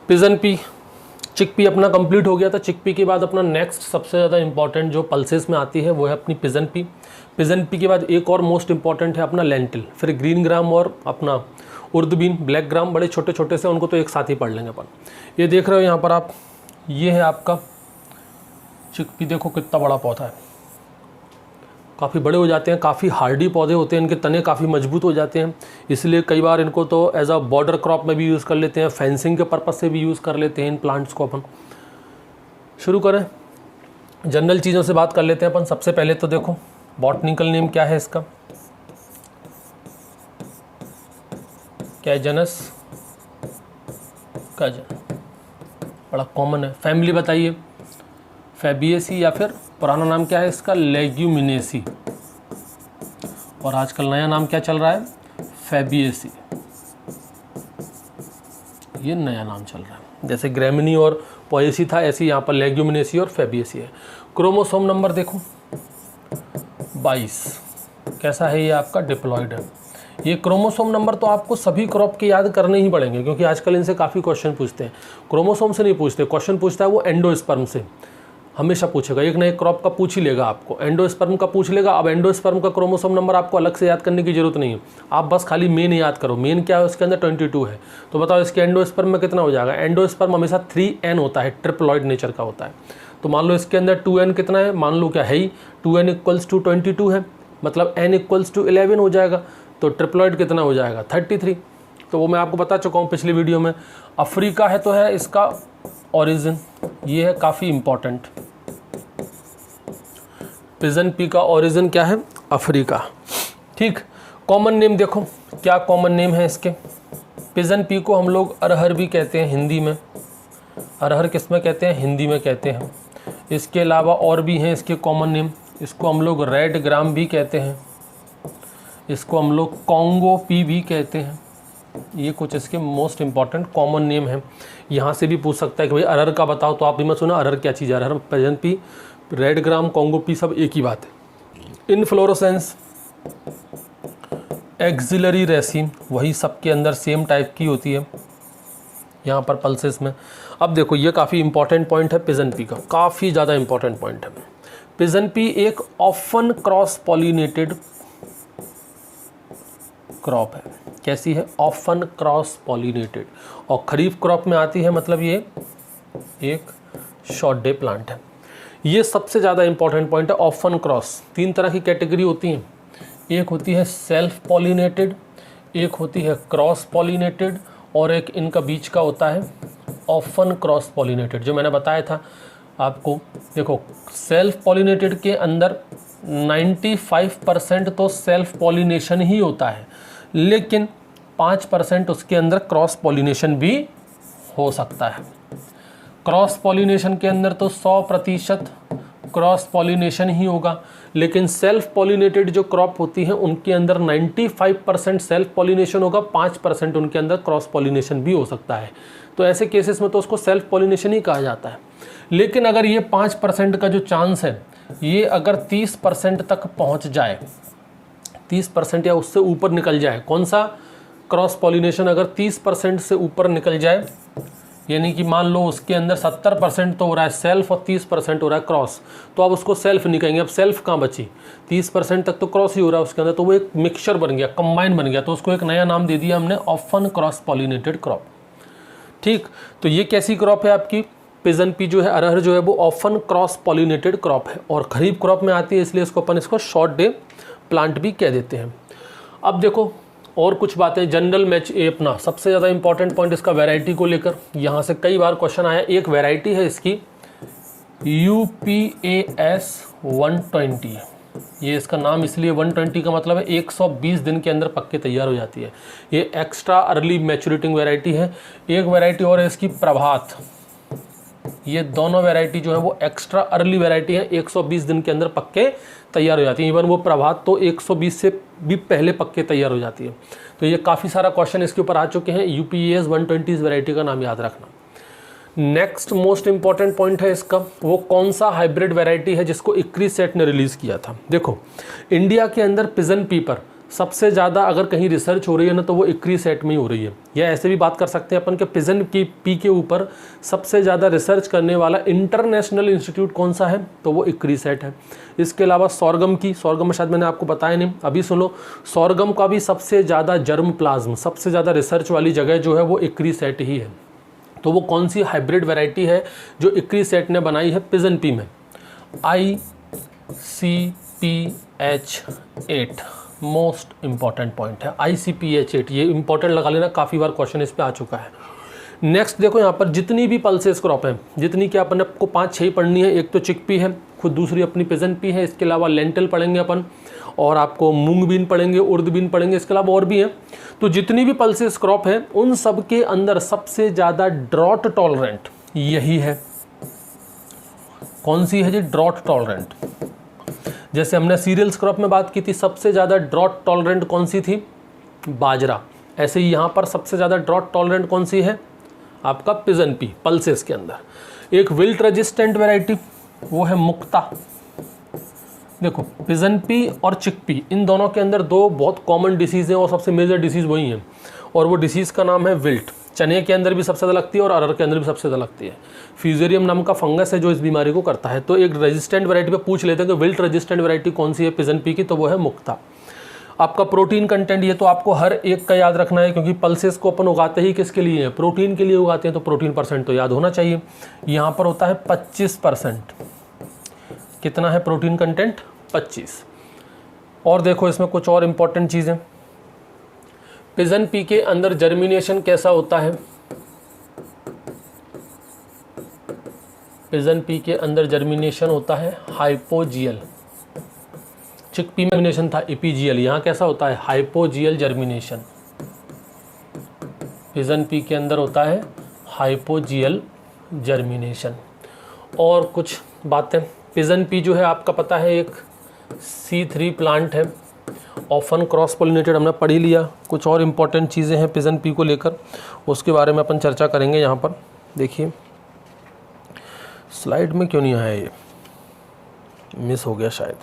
Pigeon P, chickpea अपना complete हो गया था। चिकपी के बाद अपना नेक्स्ट सबसे ज़्यादा इंपॉर्टेंट जो पल्सेस में आती है वो है अपनी पिजन पी। पिजन पी के बाद एक और मोस्ट इंपॉर्टेंट है अपना लेंटिल, फिर ग्रीन ग्राम और अपना उर्द बीन, ब्लैक ग्राम, बड़े छोटे छोटे से, उनको तो एक साथ ही पढ़ लेंगे अपन। ये देख रहे हो यहाँ पर आप, ये है आपका चिकपी, देखो कितना बड़ा पौधा है, काफ़ी बड़े हो जाते हैं, काफ़ी हार्डी पौधे होते हैं, इनके तने काफ़ी मजबूत हो जाते हैं, इसलिए कई बार इनको तो एज अ बॉर्डर क्रॉप में भी यूज़ कर लेते हैं, फेंसिंग के पर्पज़ से भी यूज़ कर लेते हैं इन प्लांट्स को अपन। शुरू करें, जनरल चीज़ों से बात कर लेते हैं अपन। सबसे पहले तो देखो बॉटनिकल नेम क्या है इसका, क्या है, जनस का बड़ा कॉमन है। फैमिली बताइए, फैबिएसी, या फिर पुराना नाम क्या है इसका, लेग्यूमिनेसी, और आजकल नया नाम क्या चल रहा है, फैबिएसी, ये नया नाम चल रहा है। जैसे ग्रेमिनी और पोएसी था, ऐसे यहाँ पर लेग्यूमिनेसी और फैबिएसी है। क्रोमोसोम नंबर देखो 22, कैसा है ये आपका, डिप्लॉयड है। ये क्रोमोसोम नंबर तो आपको सभी क्रॉप के याद करने ही पड़ेंगे, क्योंकि आजकल इनसे काफ़ी क्वेश्चन पूछते हैं। क्रोमोसोम से नहीं पूछते, क्वेश्चन पूछता है वो एंडोस्पर्म से, हमेशा पूछेगा, एक ना एक क्रॉप का पूछ ही लेगा आपको, एंडोस्पर्म का पूछ लेगा। अब एंडोस्पर्म का क्रोमोसोम नंबर आपको अलग से याद करने की जरूरत नहीं है, आप बस खाली मेन याद करो। मेन क्या है, उसके अंदर 22 है, तो बताओ इसके एंडोस्पर्म में कितना हो जाएगा। एंडोस्पर्म हमेशा 3n होता है, ट्रिप्लॉइड नेचर का होता है। तो मान लो इसके अंदर 2n कितना है, मान लो क्या है ही 2n = 22 है, मतलब n = 11 हो जाएगा, तो ट्रिप्लॉइड कितना हो जाएगा, 33। तो वो मैं आपको बता चुका हूँ पिछली वीडियो में। अफ्रीका है तो है इसका ओरिजिन, ये है काफ़ी इंपॉर्टेंट। पिजन पी का ओरिजिन क्या है, अफ्रीका। ठीक, कॉमन नेम देखो क्या कॉमन नेम है इसके। पिजन पी को हम लोग अरहर भी कहते हैं हिंदी में, अरहर किस में कहते हैं, हिंदी में कहते हैं। इसके अलावा और भी हैं इसके कॉमन नेम, इसको हम लोग रेड ग्राम भी कहते हैं, इसको हम लोग कॉन्गो पी भी कहते हैं। ये कुछ इसके मोस्ट इंपॉर्टेंट कॉमन नेम है। यहाँ से भी पूछ सकता है कि भाई अरहर का बताओ, तो आप भी मत सुना अरहर क्या चीज़ है, अरहर, pigeon pea, red gram, Congo pea, सब एक ही बात है। इनफ्लोरेसेंस, एक्सिलरी रेसिन, वही सबके अंदर सेम टाइप की होती है यहाँ पर पल्सेस में। अब देखो ये काफ़ी इंपॉर्टेंट पॉइंट है पिजन पी का, काफ़ी ज़्यादा इंपॉर्टेंट पॉइंट है। पिजन पी एक ऑफन क्रॉस पॉलिनेटेड क्रॉप है। कैसी है, ऑफन क्रॉस पॉलिनेटेड, और खरीफ क्रॉप में आती है, मतलब ये एक शॉर्ट डे प्लांट है। ये सबसे ज़्यादा इंपॉर्टेंट पॉइंट है। ऑफन क्रॉस, 3 तरह की कैटेगरी होती हैं, एक होती है सेल्फ पॉलिनेटेड, एक होती है क्रॉस पॉलिनेटेड, और एक इनका बीच का होता है ऑफन क्रॉस पॉलिनेटेड, जो मैंने बताया था आपको। देखो सेल्फ पॉलिनेटेड के अंदर 95% तो सेल्फ पॉलिनेशन ही होता है, लेकिन 5% उसके अंदर क्रॉस पॉलिनेशन भी हो सकता है। क्रॉस पॉलिनेशन के अंदर तो 100% क्रॉस पॉलिनेशन ही होगा, लेकिन सेल्फ पॉलिनेटेड जो क्रॉप होती है उनके अंदर 95% सेल्फ पॉलिनेशन होगा, 5% उनके अंदर क्रॉस पॉलिनेशन भी हो सकता है। तो ऐसे केसेस में तो उसको सेल्फ पॉलिनेशन ही कहा जाता है। लेकिन अगर ये 5% का जो चांस है, ये अगर 30% तक पहुंच जाए, 30% या उससे ऊपर निकल जाए, कौन सा, क्रॉस पॉलिनेशन अगर 30% से ऊपर निकल जाए, यानी कि मान लो उसके अंदर 70% तो हो रहा है सेल्फ और 30% हो रहा है क्रॉस, तो अब उसको सेल्फ नहीं कहेंगे। अब सेल्फ कहाँ बची, 30% तक तो क्रॉस ही हो रहा है उसके अंदर, तो वो एक मिक्सचर बन गया, कंबाइन बन गया, तो उसको एक नया नाम दे दिया हमने, ऑफन क्रॉस पॉलिनेटेड क्रॉप। ठीक, तो ये कैसी क्रॉप है आपकी, पिजन पी जो है, अरहर जो है, वो ऑफन क्रॉस पॉलिनेटेड क्रॉप है, और खरीफ क्रॉप में आती है, इसलिए इसको अपन इसको शॉर्ट डे प्लांट भी कह देते हैं। अब देखो और कुछ बातें, जनरल मैच ए अपना सबसे ज़्यादा इंपॉर्टेंट पॉइंट इसका वैरायटी को लेकर, यहाँ से कई बार क्वेश्चन आया। एक वैरायटी है इसकी UPAS 120, ये इसका नाम इसलिए 120 का मतलब है 120 दिन के अंदर पक्के तैयार हो जाती है। ये एक्स्ट्रा अर्ली मैच्योरेटिंग वैरायटी है। एक वैरायटी और है इसकी प्रभात, ये दोनों वैरायटी जो है वो एक्स्ट्रा अर्ली वैरायटी है, 120 दिन के अंदर पक्के तैयार हो जाती है। इवन वो प्रभात तो 120 से भी पहले पक्के तैयार हो जाती है। तो ये काफ़ी सारा क्वेश्चन इसके ऊपर आ चुके हैं। UPAS 120 इस वैरायटी का नाम याद रखना। नेक्स्ट मोस्ट इंपॉर्टेंट पॉइंट है इसका, वो कौन सा हाइब्रिड वैरायटी है जिसको इक्री सेट ने रिलीज़ किया था। देखो इंडिया के अंदर पिजन पी पर सबसे ज़्यादा अगर कहीं रिसर्च हो रही है ना तो वो इक्री सेट में ही हो रही है। या ऐसे भी बात कर सकते हैं अपन के पिजन की पी के ऊपर सबसे ज़्यादा रिसर्च करने वाला इंटरनेशनल इंस्टीट्यूट कौन सा है, तो वो इक्री सेट है। इसके अलावा सॉर्गम की, सॉर्गम में शायद मैंने आपको बताया नहीं, अभी सुनो, सॉर्गम का भी सबसे ज़्यादा जर्म प्लाज्म, सबसे ज़्यादा रिसर्च वाली जगह जो है वो इक्री सेट ही है। तो वो कौन सी हाइब्रिड वैरायटी है जो इक्री सेट ने बनाई है पिजन पी में, ICPH8 मोस्ट इंपॉर्टेंट पॉइंट है, ICPH8, ये इंपॉर्टेंट लगा लेना, काफ़ी बार क्वेश्चन इस पे आ चुका है। नेक्स्ट देखो यहाँ पर जितनी भी पल्सेस क्रॉप है, जितनी कि अपन को 5-6 पढ़नी है, एक तो चिकपी है खुद, दूसरी अपनी पिजन पी है, इसके अलावा लेंटिल पढ़ेंगे अपन, और आपको मूंग बीन पढ़ेंगे, उर्द बीन पढ़ेंगे, इसके अलावा और भी हैं। तो जितनी भी पल्सेस क्रॉप है उन सब के अंदर सबसे ज़्यादा ड्रॉट टॉलरेंट यही है। कौन सी है जी? Drought tolerant. जैसे हमने सीरियल्स क्रॉप में बात की थी, सबसे ज़्यादा ड्रॉट टॉलरेंट कौन सी थी? बाजरा। ऐसे ही यहाँ पर सबसे ज़्यादा ड्रॉट टॉलरेंट कौन सी है? आपका पिजन पी पल्सेस के अंदर। एक विल्ट रेजिस्टेंट वैरायटी वो है मुक्ता। देखो पिजन पी और चिकपी, इन दोनों के अंदर दो बहुत कॉमन डिसीज़ हैं और सबसे मेजर डिसीज़ वही है, और वो डिसीज़ का नाम है विल्ट। चने के अंदर भी सबसे ज़्यादा लगती है और अरहर के अंदर भी सबसे ज़्यादा लगती है। फ्यूजेरियम नाम का फंगस है जो इस बीमारी को करता है। तो एक रेजिस्टेंट वैरायटी पे पूछ लेते हैं कि विल्ट रेजिस्टेंट वैरायटी कौन सी है पिजन पी की, तो वो है मुक्ता। आपका प्रोटीन कंटेंट, ये तो आपको हर एक का याद रखना है, क्योंकि पल्सेस को अपन उगाते ही किसके लिए हैं? प्रोटीन के लिए उगाते हैं, तो प्रोटीन परसेंट तो याद होना चाहिए। यहाँ पर होता है 25%। कितना है प्रोटीन कंटेंट? 25। और देखो इसमें कुछ और इंपॉर्टेंट चीज़ें, पिजन पी के अंदर जर्मिनेशन कैसा होता है? पिजन पी के अंदर जर्मिनेशन होता है हाइपोजियल। चिकपी में जर्मिनेशन था इपीजियल, यहाँ कैसा होता है? Hypogeal germination. पिजन पी के अंदर होता है हाइपोजियल जर्मिनेशन। और कुछ बातें, पिजन पी जो है आपका पता है एक C3 प्लांट है, ऑफन क्रॉस पोलिनेटेड, हमने पढ़ ही लिया। कुछ और इम्पॉर्टेंट चीज़ें हैं पिजन पी को लेकर, उसके बारे में अपन चर्चा करेंगे। यहाँ पर देखिए स्लाइड में क्यों नहीं आया, ये मिस हो गया शायद।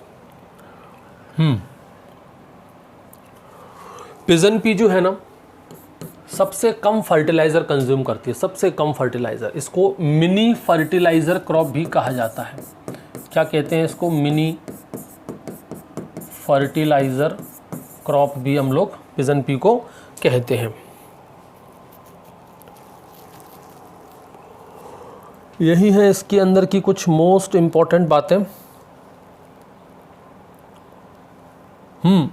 पिजन पी जो है ना सबसे कम फर्टिलाइज़र कंज्यूम करती है, सबसे कम फर्टिलाइज़र। इसको मिनी फर्टिलाइज़र क्रॉप भी कहा जाता है। क्या कहते हैं इसको? मिनी फर्टिलाइज़र क्रॉप भी हम लोग पिजन पी को कहते हैं। यही है इसके अंदर की कुछ मोस्ट इम्पॉर्टेंट बातें।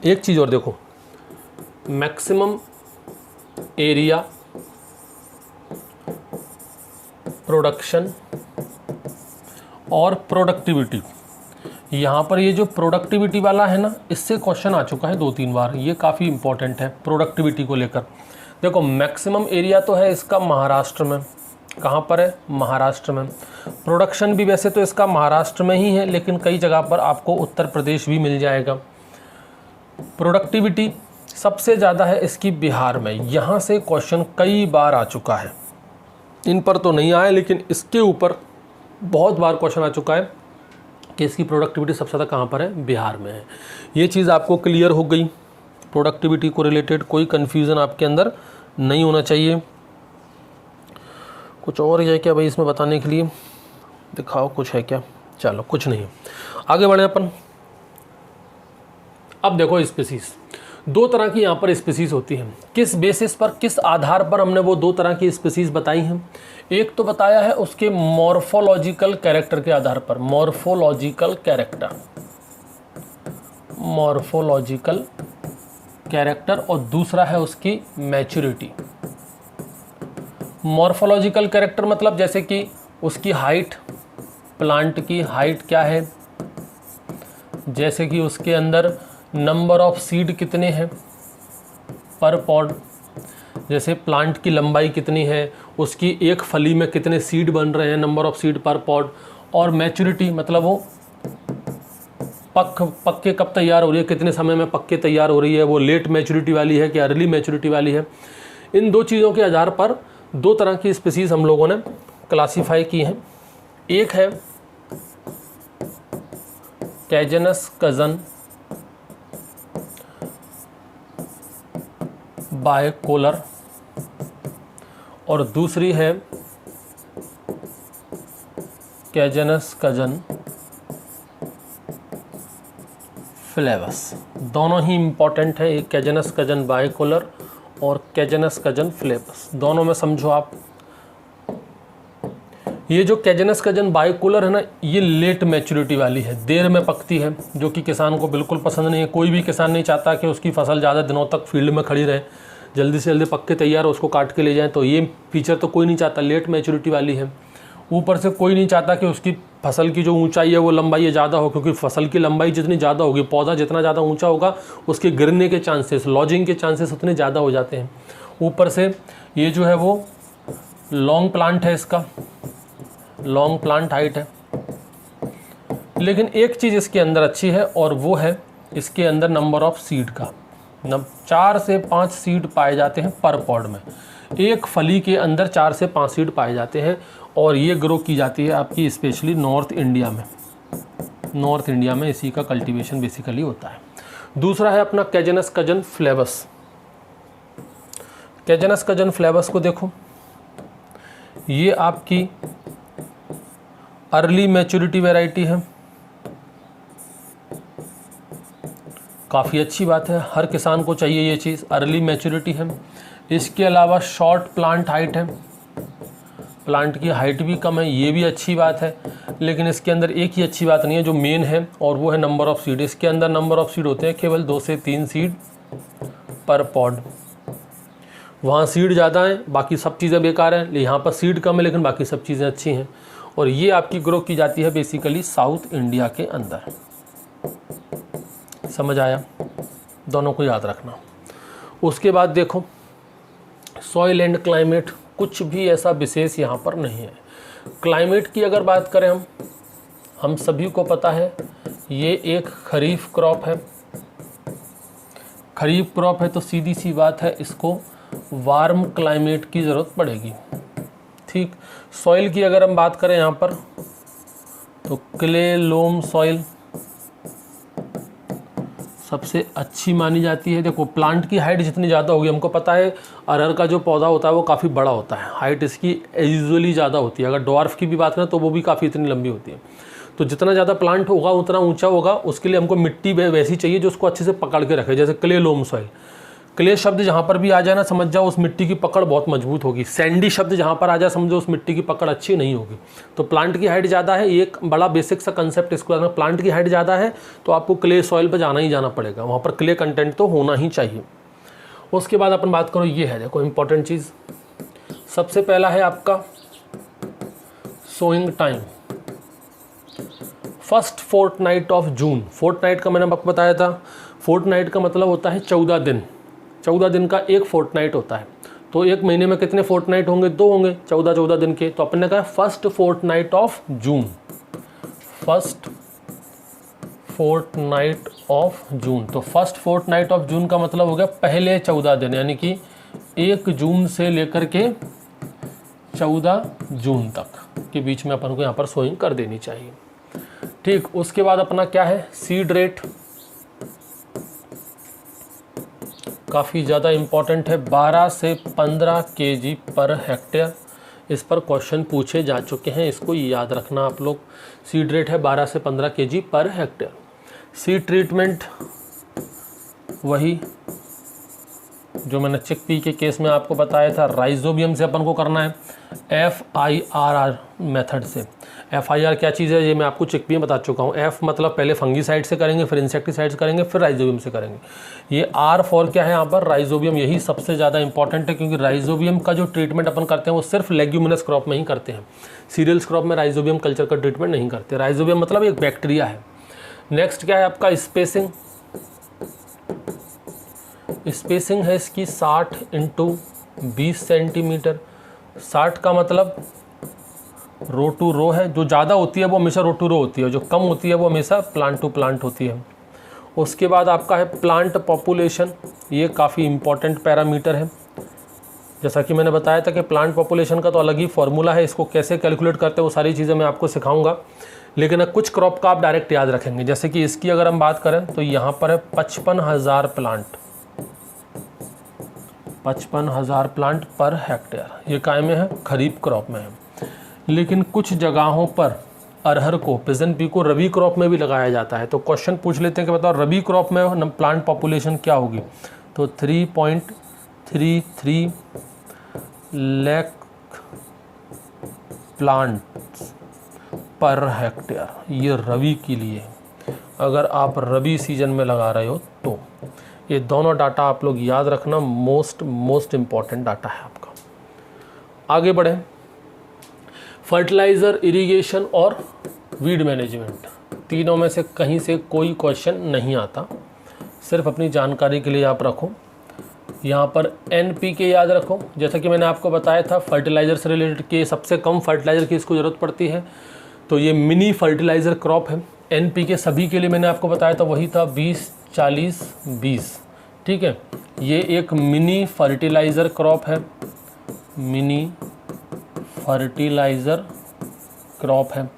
एक चीज़ और देखो, मैक्सिमम एरिया, प्रोडक्शन और प्रोडक्टिविटी। यहाँ पर ये जो प्रोडक्टिविटी वाला है ना, इससे क्वेश्चन आ चुका है 2-3 बार, ये काफ़ी इंपॉर्टेंट है प्रोडक्टिविटी को लेकर। देखो मैक्सिमम एरिया तो है इसका महाराष्ट्र में। कहाँ पर है? महाराष्ट्र में। प्रोडक्शन भी वैसे तो इसका महाराष्ट्र में ही है, लेकिन कई जगह पर आपको उत्तर प्रदेश भी मिल जाएगा। प्रोडक्टिविटी सबसे ज़्यादा है इसकी बिहार में। यहाँ से क्वेश्चन कई बार आ चुका है, इन पर तो नहीं आया, लेकिन इसके ऊपर बहुत बार क्वेश्चन आ चुका है कि इसकी प्रोडक्टिविटी सबसे ज़्यादा कहाँ पर है? बिहार में है। ये चीज़ आपको क्लियर हो गई, प्रोडक्टिविटी को रिलेटेड कोई कन्फ्यूज़न आपके अंदर नहीं होना चाहिए। कुछ और है क्या भाई इसमें बताने के लिए? दिखाओ कुछ है क्या? चलो कुछ नहीं, आगे बढ़े अपन। अब देखो स्पीसीज, दो तरह की यहाँ पर स्पीसीज होती हैं। किस बेसिस पर, किस आधार पर हमने वो दो तरह की स्पीसीज बताई हैं? एक तो बताया है उसके मॉर्फोलॉजिकल कैरेक्टर के आधार पर, मॉर्फोलॉजिकल कैरेक्टर, मॉर्फोलॉजिकल कैरेक्टर, और दूसरा है उसकी मैच्योरिटी। मॉर्फोलॉजिकल कैरेक्टर मतलब जैसे कि उसकी हाइट, प्लांट की हाइट क्या है, जैसे कि उसके अंदर नंबर ऑफ सीड कितने हैं पर पॉड, जैसे प्लांट की लंबाई कितनी है, उसकी एक फली में कितने सीड बन रहे हैं, नंबर ऑफ सीड पर पॉड। और मैच्योरिटी मतलब वो पक्के कब तैयार हो रही है, कितने समय में पक्के तैयार हो रही है, वो लेट मैच्योरिटी वाली है कि अर्ली मैच्योरिटी वाली है। इन दो चीज़ों के आधार पर दो तरह की स्पीसीज़ हम लोगों ने क्लासीफाई की हैं। एक है कैजनस कज़न, बायकोलर और दूसरी है कैजेनस कजन फ्लेवस। दोनों ही इंपॉर्टेंट है, एक कैजेनस कजन बायकोलर और कैजेनस कजन फ्लेवस, दोनों में समझो आप। ये जो कैजेनस कजन बायकोलर है ना, ये लेट मैच्योरिटी वाली है, देर में पकती है, जो कि किसान को बिल्कुल पसंद नहीं है। कोई भी किसान नहीं चाहता कि उसकी फसल ज़्यादा दिनों तक फील्ड में खड़ी रहे, जल्दी से जल्दी पक के तैयार हो, उसको काट के ले जाएं। तो ये फीचर तो कोई नहीं चाहता, लेट मैच्योरिटी वाली है। ऊपर से कोई नहीं चाहता कि उसकी फसल की जो ऊंचाई है वो लंबाई ज़्यादा हो, क्योंकि फसल की लंबाई जितनी ज़्यादा होगी, पौधा जितना ज़्यादा ऊंचा होगा, उसके गिरने के चांसेस, लॉजिंग के चांसेस उतने ज़्यादा हो जाते हैं। ऊपर से ये जो है वो लॉन्ग प्लांट है, इसका लॉन्ग प्लांट हाइट है। लेकिन एक चीज़ इसके अंदर अच्छी है और वो है इसके अंदर नंबर ऑफ सीड का। 4 से 5 सीड पाए जाते हैं पर पॉड में, एक फली के अंदर 4 से 5 सीड पाए जाते हैं। और ये ग्रो की जाती है आपकी स्पेशली नॉर्थ इंडिया में। नॉर्थ इंडिया में इसी का कल्टीवेशन बेसिकली होता है। दूसरा है अपना कैजेनस कजन फ्लेवस। कैजेनस कजन फ्लेवस को देखो, ये आपकी अर्ली मैच्योरिटी वैरायटी है, काफ़ी अच्छी बात है, हर किसान को चाहिए ये चीज़, अर्ली मैच्योरिटी है। इसके अलावा शॉर्ट प्लांट हाइट है, प्लांट की हाइट भी कम है, ये भी अच्छी बात है। लेकिन इसके अंदर एक ही अच्छी बात नहीं है जो मेन है, और वो है नंबर ऑफ सीड। इसके अंदर नंबर ऑफ सीड होते हैं केवल 2 से 3 सीड पर पॉड। वहाँ सीड ज़्यादा है, बाकी सब चीज़ें बेकार हैं। यहाँ पर सीड कम है लेकिन बाकी सब चीज़ें अच्छी हैं। और ये आपकी ग्रो की जाती है बेसिकली साउथ इंडिया के अंदर। समझ आया? दोनों को याद रखना। उसके बाद देखो, सॉइल एंड क्लाइमेट, कुछ भी ऐसा विशेष यहाँ पर नहीं है। क्लाइमेट की अगर बात करें हम सभी को पता है ये एक खरीफ क्रॉप है। खरीफ क्रॉप है तो सीधी सी बात है, इसको वार्म क्लाइमेट की ज़रूरत पड़ेगी। ठीक। सॉइल की अगर हम बात करें यहाँ पर, तो क्ले लोम सॉइल सबसे अच्छी मानी जाती है। देखो, प्लांट की हाइट जितनी ज़्यादा होगी, हमको पता है अरहर का जो पौधा होता है वो काफ़ी बड़ा होता है, हाइट इसकी यूजुअली ज़्यादा होती है। अगर डॉर्फ की भी बात करें तो वो भी काफ़ी इतनी लंबी होती है। तो जितना ज़्यादा प्लांट होगा उतना ऊंचा होगा, उसके लिए हमको मिट्टी वैसी चाहिए जो उसको अच्छे से पकड़ के रखे, जैसे क्ले लोम सॉइल। क्ले शब्द जहाँ पर भी आ जाए ना, समझ जाओ उस मिट्टी की पकड़ बहुत मजबूत होगी। सैंडी शब्द जहाँ पर आ जाए, समझो उस मिट्टी की पकड़ अच्छी नहीं होगी। तो प्लांट की हाइट ज़्यादा है, एक बड़ा बेसिक सा कंसेप्ट इसको रखना। प्लांट की हाइट ज़्यादा है तो आपको क्ले सॉइल पर जाना ही जाना पड़ेगा, वहाँ पर क्ले कंटेंट तो होना ही चाहिए। उसके बाद अपन बात करो, ये है देखो इंपॉर्टेंट चीज़। सबसे पहला है आपका sowing time, first fortnight of June. Fortnight का मैंने आपको बताया था, फोर्टनाइट का मतलब होता है 14 दिन। 14 दिन का एक फोर्टनाइट होता है। तो एक महीने में कितने फोर्टनाइट होंगे? 2 होंगे, 14 दिन के। तो अपन ने कहा first fortnight of June, first fortnight of June. तो फर्स्ट फोर्टनाइट ऑफ जून का मतलब हो गया पहले 14 दिन, यानी कि 1 जून से लेकर के 14 जून तक के बीच में अपन को यहाँ पर सोइंग कर देनी चाहिए। ठीक। उसके बाद अपना क्या है, सीड रेट काफ़ी ज़्यादा इम्पॉर्टेंट है, 12 से 15 केजी पर हेक्टेयर। इस पर क्वेश्चन पूछे जा चुके हैं, इसको याद रखना आप लोग। सीड रेट है 12 से 15 KG per hectare. Seed treatment वही जो मैंने चिकपी के केस में आपको बताया था, राइजोबियम से अपन को करना है, FIRR मेथड से। FIR क्या चीज़ है ये मैं आपको चिकपी में बता चुका हूँ। F मतलब पहले फंगीसाइड से करेंगे, फिर इंसेक्टिसाइड से करेंगे, फिर राइजोबियम से करेंगे। ये R फॉर क्या है यहाँ पर, राइजोबियम। यही सबसे ज़्यादा इंपॉर्टेंट है, क्योंकि राइजोबियम का जो ट्रीटमेंट अपन करते हैं वो सिर्फ लेग्यूमिनस क्रॉप में ही करते हैं। सीरियल्स क्रॉप में राइजोबियम कल्चर का ट्रीटमेंट नहीं करते। राइजोबियम मतलब एक बैक्टीरिया है। नेक्स्ट क्या है आपका, स्पेसिंग। स्पेसिंग है इसकी 60 × 20 सेंटीमीटर। 60 का मतलब रो टू रो है, जो ज़्यादा होती है वो हमेशा रो टू रो होती है, जो कम होती है वो हमेशा प्लांट टू प्लांट होती है। उसके बाद आपका है प्लांट पॉपुलेशन, ये काफ़ी इम्पॉर्टेंट पैरामीटर है। जैसा कि मैंने बताया था कि प्लांट पॉपुलेशन का तो अलग ही फॉर्मूला है, इसको कैसे कैलकुलेट करते हैं वो सारी चीज़ें मैं आपको सिखाऊंगा। लेकिन कुछ क्रॉप का आप डायरेक्ट याद रखेंगे। जैसे कि इसकी अगर हम बात करें तो यहाँ पर है 55,000 प्लांट, 55,000 प्लांट पर हेक्टेयर। ये काय में है, खरीफ क्रॉप में है। लेकिन कुछ जगहों पर अरहर को, पिजन पी को रबी क्रॉप में भी लगाया जाता है। तो क्वेश्चन पूछ लेते हैं कि बताओ रबी क्रॉप में प्लांट पॉपुलेशन क्या होगी। तो 3.33 लाख प्लांट पर हेक्टेयर, ये रबी के लिए, अगर आप रबी सीजन में लगा रहे हो तो। ये दोनों डाटा आप लोग याद रखना, मोस्ट इम्पॉर्टेंट डाटा है आपका। आगे बढ़े, फर्टिलाइज़र, इरिगेशन और वीड मैनेजमेंट, तीनों में से कहीं से कोई क्वेश्चन नहीं आता, सिर्फ अपनी जानकारी के लिए आप रखो। यहाँ पर NPK याद रखो, जैसा कि मैंने आपको बताया था फर्टिलाइज़र से रिलेटेड के सबसे कम फर्टिलाइज़र की इसको ज़रूरत पड़ती है, तो ये मिनी फर्टिलाइज़र क्रॉप है। NPK सभी के लिए मैंने आपको बताया था वही था 20-40-20, ठीक है। ये एक मिनी फर्टिलाइज़र क्रॉप है, मिनी फर्टिलाइज़र क्रॉप है।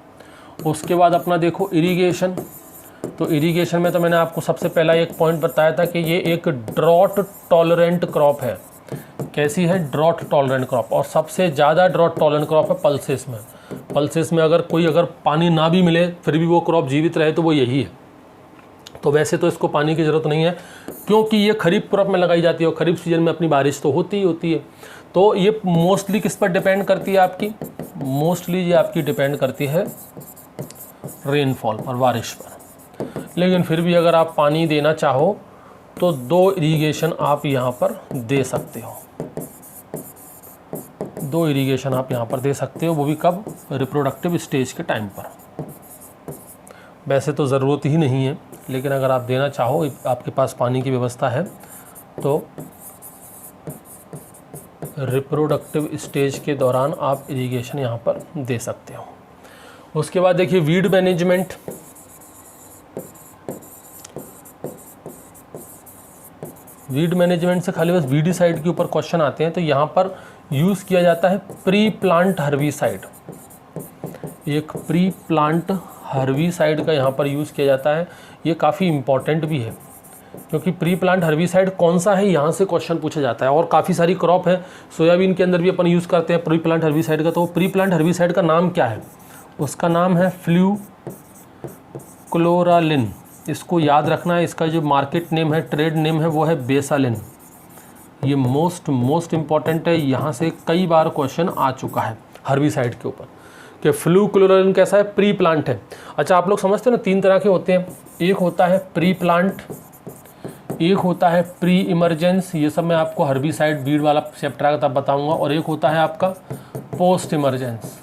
उसके बाद अपना देखो इरिगेशन, तो इरिगेशन में तो मैंने आपको सबसे पहला एक पॉइंट बताया था कि ये एक ड्रॉट टॉलरेंट क्रॉप है। कैसी है, ड्रॉट टॉलरेंट क्रॉप, और सबसे ज़्यादा ड्रॉट टॉलरेंट क्रॉप है पल्सेस में। पल्सेस में अगर पानी ना भी मिले फिर भी वो क्रॉप जीवित रहे तो वो यही है। तो वैसे तो इसको पानी की ज़रूरत नहीं है क्योंकि ये खरीफ क्रॉप में लगाई जाती है और खरीफ सीजन में अपनी बारिश तो होती ही होती है। तो ये मोस्टली किस पर डिपेंड करती है आपकी, मोस्टली ये आपकी डिपेंड करती है रेनफॉल पर, बारिश पर। लेकिन फिर भी अगर आप पानी देना चाहो तो 2 इरिगेशन आप यहाँ पर दे सकते हो, 2 इरिगेशन आप यहाँ पर दे सकते हो, वो भी कब, रिप्रोडक्टिव स्टेज के टाइम पर। वैसे तो ज़रूरत ही नहीं है, लेकिन अगर आप देना चाहो, आपके पास पानी की व्यवस्था है, तो रिप्रोडक्टिव स्टेज के दौरान आप इरिगेशन यहाँ पर दे सकते हो। उसके बाद देखिए वीड मैनेजमेंट, वीड मैनेजमेंट से खाली बस वीडिसाइड के ऊपर क्वेश्चन आते हैं। तो यहाँ पर यूज़ किया जाता है प्री प्लांट हर्बिसाइड, एक प्री प्लांट हर्बिसाइड का यहाँ पर यूज़ किया जाता है। ये काफ़ी इम्पॉर्टेंट भी है क्योंकि प्री प्लांट हर्बिसाइड कौन सा है, यहाँ से क्वेश्चन पूछा जाता है। और काफ़ी सारी क्रॉप है, सोयाबीन के अंदर भी अपन यूज़ करते हैं प्री प्लांट हर्बिसाइड का। तो प्री प्लांट हर्बिसाइड का नाम क्या है, उसका नाम है फ्लूक्लोरालिन। इसको याद रखना है, इसका जो मार्केट नेम है, ट्रेड नेम है, वो है बेसालिन। ये मोस्ट इम्पॉर्टेंट है, यहाँ से कई बार क्वेश्चन आ चुका है हर्बिसाइड के ऊपर कि फ्लूक्लोरालिन कैसा है, प्री प्लांट है। अच्छा, आप लोग समझते हो ना, 3 तरह के होते हैं, एक होता है प्री प्लांट, एक होता है प्री इमरजेंस, ये सब मैं आपको हर्बिसाइड बीड वाला चैप्टर का तब बताऊंगा, और एक होता है आपका पोस्ट इमरजेंस।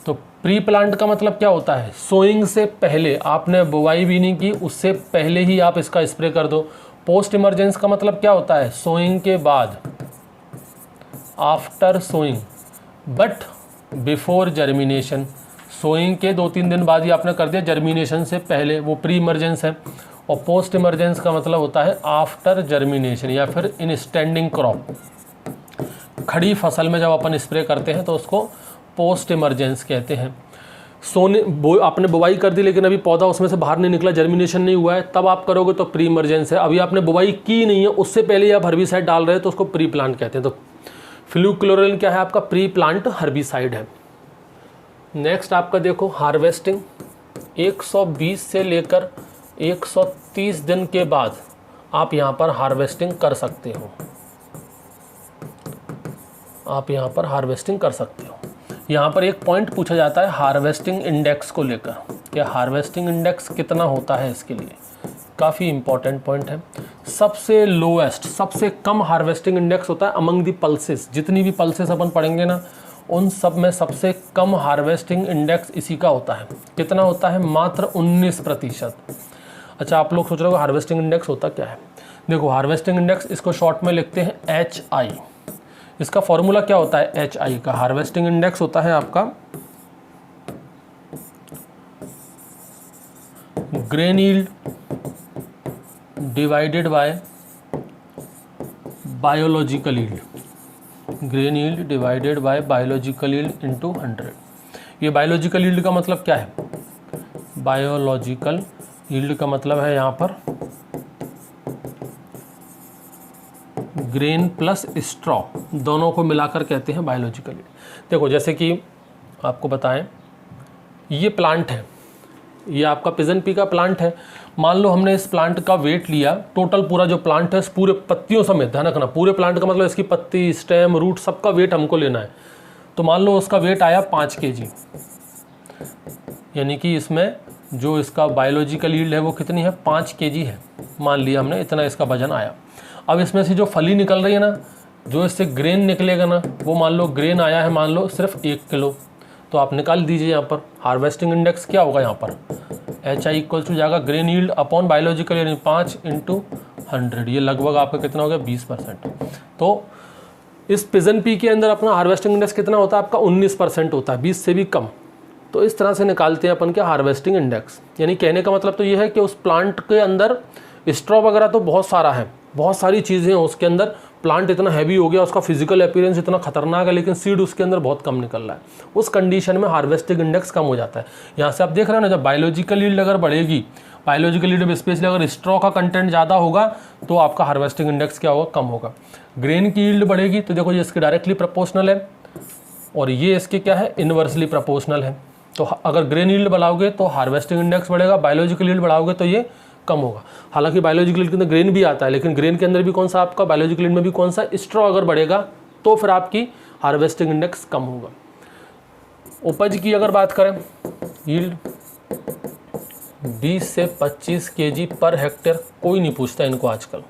तो प्री प्लांट का मतलब क्या होता है, सोइंग से पहले, आपने बुवाई भी नहीं की उससे पहले ही आप इसका स्प्रे कर दो। पोस्ट इमरजेंस का मतलब क्या होता है, सोइंग के बाद, after sowing but before germination. Sowing के 2-3 दिन बाद ही आपने कर दिया, जर्मिनेशन से पहले, वो प्री इमरजेंस है। और पोस्ट इमरजेंस का मतलब होता है आफ्टर जर्मिनेशन या फिर इन स्टैंडिंग क्रॉप। खड़ी फसल में जब अपन स्प्रे करते हैं तो उसको पोस्ट इमरजेंस कहते हैं। आपने बुवाई कर दी लेकिन अभी पौधा उसमें से बाहर नहीं निकला, जर्मिनेशन नहीं हुआ है, तब आप करोगे तो प्री इमरजेंस है। अभी आपने बुवाई की नहीं है, उससे पहले आप हर्बिसाइड डाल रहे हैं तो उसको प्री प्लांट कहते हैं। तो फ्लूक्लोरालिन क्या है, आपका प्री प्लांट हर्बिसाइड है। नेक्स्ट आपका देखो हार्वेस्टिंग, 120 से लेकर 130 दिन के बाद आप यहाँ पर हार्वेस्टिंग कर सकते हो, आप यहाँ पर हार्वेस्टिंग कर सकते हो। यहाँ पर एक पॉइंट पूछा जाता है हार्वेस्टिंग इंडेक्स को लेकर, कि हार्वेस्टिंग इंडेक्स कितना होता है इसके लिए, काफ़ी इंपॉर्टेंट पॉइंट है। सबसे लोएस्ट, सबसे कम हार्वेस्टिंग इंडेक्स होता है अमंग दी पल्सेस। जितनी भी पल्सेस अपन पढ़ेंगे ना, उन सब में सबसे कम हार्वेस्टिंग इंडेक्स इसी का होता है। कितना होता है, मात्र 19%। अच्छा, आप लोग सोच रहे हो हार्वेस्टिंग इंडेक्स होता क्या है। देखो हार्वेस्टिंग इंडेक्स, इसको शॉर्ट में लिखते हैं HI। इसका फॉर्मूला क्या होता है HI का, हार्वेस्टिंग इंडेक्स होता है आपका grain yield divided by biological yield, grain yield divided by biological yield into 100। ये बायोलॉजिकल यील्ड का मतलब क्या है, बायोलॉजिकल यील्ड का मतलब है यहाँ पर ग्रेन प्लस स्ट्रॉ दोनों को मिलाकर कहते हैं बायोलॉजिकल यील्ड। देखो जैसे कि आपको बताएं, ये प्लांट है, ये आपका पिजन पी का प्लांट है। मान लो हमने इस प्लांट का वेट लिया, टोटल पूरा जो प्लांट है पूरे पत्तियों समेत, ध्यान रखना पूरे प्लांट का मतलब इसकी पत्ती, स्टेम, रूट सबका वेट हमको लेना है। तो मान लो उसका वेट आया 5 kg, यानी कि इसमें जो इसका बायोलॉजिकल यील्ड है वो कितनी है, 5 kg है। मान लिया हमने इतना इसका वजन आया। अब इसमें से जो फली निकल रही है ना, जो इससे ग्रेन निकलेगा ना, वो मान लो ग्रेन आया है मान लो सिर्फ 1 किलो, तो आप निकाल दीजिए यहाँ पर हार्वेस्टिंग इंडेक्स क्या होगा, यहाँ पर HI इक्वल टू जाएगा ग्रेन यील्ड अपॉन बायोलॉजिकल, यानी 5 × 100, ये लगभग आपका कितना हो गया 20%। तो इस पिजन पी के अंदर अपना हार्वेस्टिंग इंडेक्स कितना होता है आपका 19% होता है, 20 से भी कम। तो इस तरह से निकालते हैं अपन क्या हार्वेस्टिंग इंडेक्स। यानी कहने का मतलब तो ये है कि उस प्लांट के अंदर स्ट्रॉ वगैरह तो बहुत सारा है, बहुत सारी चीज़ें हैं उसके अंदर, प्लांट इतना हैवी हो गया, उसका फिजिकल अपीयरेंस इतना खतरनाक है, लेकिन सीड उसके अंदर बहुत कम निकल रहा है। उस कंडीशन में हार्वेस्टिंग इंडेक्स कम हो जाता है। यहाँ से आप देख रहे हैं ना, जब बायोलॉजिकल यील्ड अगर बढ़ेगी, बायोलॉजिकल यील्ड में स्पेशली अगर स्ट्रॉ का कंटेंट ज़्यादा होगा तो आपका हार्वेस्टिंग इंडेक्स क्या होगा, कम होगा। ग्रेन की यील्ड बढ़ेगी तो देखो ये इसके डायरेक्टली प्रोपोर्शनल है और ये इसके क्या है, इनवर्सली प्रोपोर्शनल है। तो अगर ग्रेन यील्ड बढ़ाओगे तो हार्वेस्टिंग इंडेक्स बढ़ेगा, बायोलॉजिकल यील्ड बढ़ाओगे तो ये कम होगा। हालांकि बायोलॉजिकल यील्ड के अंदर ग्रेन भी आता है, लेकिन ग्रेन के अंदर भी कौन सा आपका, बायोलॉजिकल यील्ड में भी कौन सा, स्ट्रॉ अगर बढ़ेगा तो फिर आपकी हार्वेस्टिंग इंडेक्स कम होगा। उपज की अगर बात करें, यील्ड 20 से 25 kg पर हेक्टेयर, कोई नहीं पूछता इनको आजकल,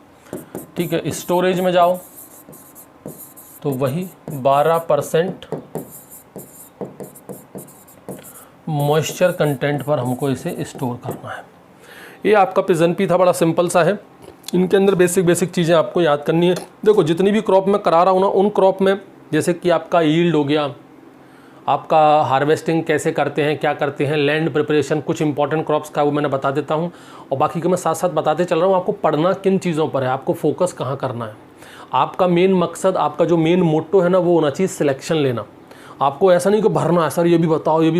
ठीक है। स्टोरेज में जाओ तो वही 12% मॉइस्चर कंटेंट पर हमको इसे स्टोर करना है। ये आपका पिजन पी था, बड़ा सिंपल सा है। इनके अंदर बेसिक चीज़ें आपको याद करनी है। देखो जितनी भी क्रॉप में करा रहा हूँ ना, उन क्रॉप में जैसे कि आपका यील्ड हो गया, आपका हार्वेस्टिंग कैसे करते हैं, क्या करते हैं, लैंड प्रिपरेशन, कुछ इंपॉर्टेंट क्रॉप्स का वो मैंने बता देता हूँ, और बाकी के मैं साथ साथ बताते चल रहा हूँ आपको पढ़ना किन चीज़ों पर है, आपको फोकस कहाँ करना है। आपका मेन मकसद, आपका जो मेन मोटो है ना, वो होना चाहिए सिलेक्शन लेना। आपको ऐसा नहीं कि भरना है सर ये भी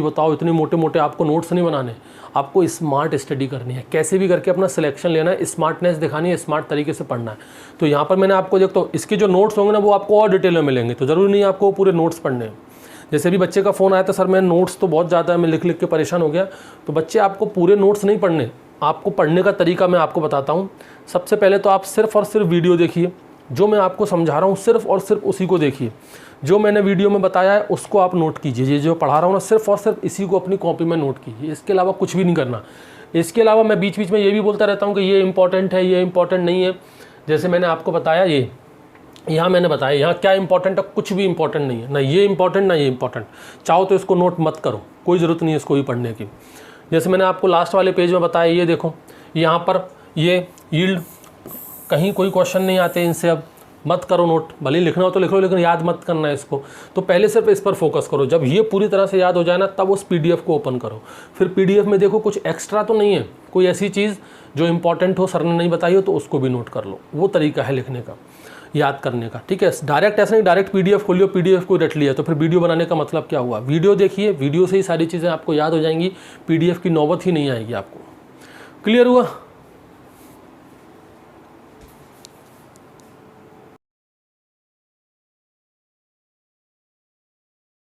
बताओ, इतने मोटे मोटे आपको नोट्स नहीं बनाने, आपको स्मार्ट स्टडी करनी है, कैसे भी करके अपना सिलेक्शन लेना है, स्मार्टनेस दिखानी है, स्मार्ट तरीके से पढ़ना है। तो यहाँ पर मैंने आपको देखता हूँ इसके जो नोट्स होंगे ना, वो आपको और डिटेल में मिलेंगे, तो ज़रूरी नहीं आपको पूरे नोट्स पढ़ने हैं। जैसे भी बच्चे का फ़ोन आया था, सर मैं नोट्स तो बहुत ज़्यादा है, मैं लिख के परेशान हो गया। तो बच्चे आपको पूरे नोट्स नहीं पढ़ने, आपको पढ़ने का तरीका मैं आपको बताता हूँ। सबसे पहले तो आप सिर्फ और सिर्फ वीडियो देखिए, जो मैं आपको समझा रहा हूँ सिर्फ और सिर्फ उसी को देखिए, जो मैंने वीडियो में बताया है उसको आप नोट कीजिए, ये जो पढ़ा रहा हूँ ना सिर्फ और सिर्फ इसी को अपनी कॉपी में नोट कीजिए, इसके अलावा कुछ भी नहीं करना। इसके अलावा मैं बीच बीच में ये भी बोलता रहता हूँ कि ये इंपॉर्टेंट है, ये इंपॉर्टेंट नहीं है। जैसे मैंने आपको बताया, ये यहाँ मैंने बताया, यहाँ क्या इंपॉर्टेंट है, कुछ भी इंपॉर्टेंट नहीं है, ना ये इंपॉर्टेंट ना ये इंपॉर्टेंट। चाहो तो इसको नोट मत करो, कोई ज़रूरत नहीं है इसको भी पढ़ने की। जैसे मैंने आपको लास्ट वाले पेज में बताया, ये देखो यहाँ पर ये यील्ड, कहीं कोई क्वेश्चन नहीं आते इनसे, अब मत करो नोट, भले लिखना हो तो लिख लो, लेकिन याद मत करना है इसको। तो पहले सिर्फ इस पर फोकस करो, जब ये पूरी तरह से याद हो जाए ना, तब उस PDF को ओपन करो। फिर PDF में देखो कुछ एक्स्ट्रा तो नहीं है, कोई ऐसी चीज़ जो इंपॉर्टेंट हो, सर ने नहीं बताई हो, तो उसको भी नोट कर लो। वो तरीका है लिखने का, याद करने का, ठीक है। डायरेक्ट ऐसा नहीं डायरेक्ट PDF खोलियो, PDF को रट लिया, तो फिर वीडियो बनाने का मतलब क्या हुआ। वीडियो देखिए, वीडियो से ही सारी चीज़ें आपको याद हो जाएंगी, PDF की नौबत ही नहीं आएगी आपको। क्लियर हुआ?